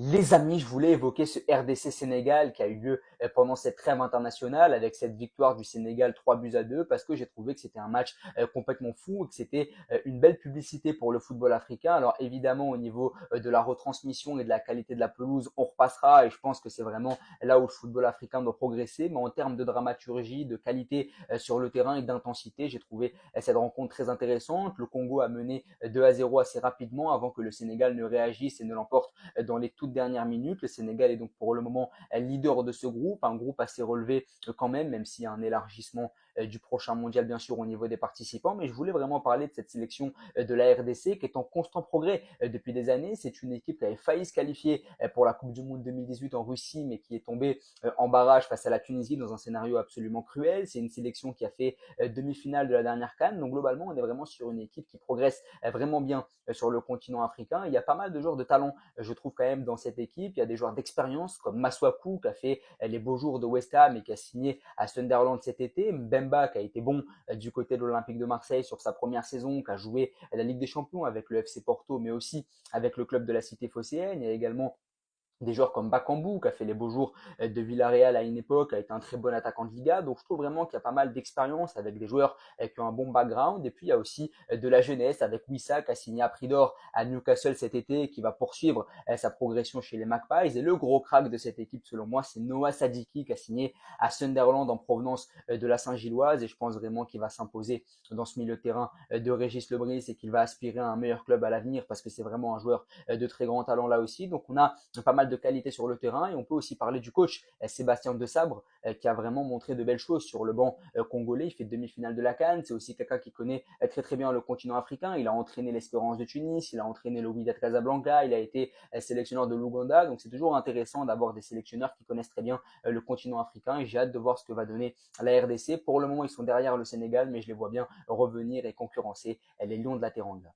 Les amis, je voulais évoquer ce RDC Sénégal qui a eu lieu pendant cette trêve internationale avec cette victoire du Sénégal 3 buts à 2 parce que j'ai trouvé que c'était un match complètement fou et que c'était une belle publicité pour le football africain. Alors évidemment au niveau de la retransmission et de la qualité de la pelouse, on repassera et je pense que c'est vraiment là où le football africain doit progresser. Mais en termes de dramaturgie, de qualité sur le terrain et d'intensité, j'ai trouvé cette rencontre très intéressante. Le Congo a mené 2-0 assez rapidement avant que le Sénégal ne réagisse et ne l'emporte dans les toutes dernières minutes. Le Sénégal est donc pour le moment leader de ce groupe, un groupe assez relevé quand même s'il y a un élargissement du prochain mondial bien sûr au niveau des participants. Mais je voulais vraiment parler de cette sélection de la RDC qui est en constant progrès depuis des années. C'est une équipe qui avait failli se qualifier pour la Coupe du Monde 2018 en Russie, mais qui est tombée en barrage face à la Tunisie dans un scénario absolument cruel. C'est une sélection qui a fait demi-finale de la dernière CAN. Donc globalement, on est vraiment sur une équipe qui progresse vraiment bien sur le continent africain. Il y a pas mal de joueurs de talent je trouve quand même dans cette équipe. Il y a des joueurs d'expérience comme Masuaku qui a fait les beaux jours de West Ham et qui a signé à Sunderland cet été. Mbemba qui a été bon du côté de l'Olympique de Marseille sur sa première saison, qui a joué la Ligue des Champions avec le FC Porto, mais aussi avec le club de la Cité phocéenne. Il y a également des joueurs comme Bakambu, qui a fait les beaux jours de Villarreal à une époque, a été un très bon attaquant de Liga. Donc je trouve vraiment qu'il y a pas mal d'expérience avec des joueurs qui ont un bon background. Et puis il y a aussi de la jeunesse avec Wissa qui a signé à prix d'or à Newcastle cet été et qui va poursuivre sa progression chez les Magpies. Et le gros crack de cette équipe selon moi, c'est Noah Sadiki qui a signé à Sunderland en provenance de la Saint-Gilloise. Et je pense vraiment qu'il va s'imposer dans ce milieu de terrain de Régis Lebris et qu'il va aspirer à un meilleur club à l'avenir parce que c'est vraiment un joueur de très grand talent là aussi. Donc on a pas mal de qualité sur le terrain et on peut aussi parler du coach Sébastien Desabre qui a vraiment montré de belles choses sur le banc congolais. Il fait demi-finale de la CAN. C'est aussi quelqu'un qui connaît très très bien le continent africain. Il a entraîné l'Espérance de Tunis, il a entraîné le Wydad Casablanca, il a été sélectionneur de l'Ouganda. Donc c'est toujours intéressant d'avoir des sélectionneurs qui connaissent très bien le continent africain et j'ai hâte de voir ce que va donner la RDC. Pour le moment, ils sont derrière le Sénégal, mais je les vois bien revenir et concurrencer les Lions de la Teranga.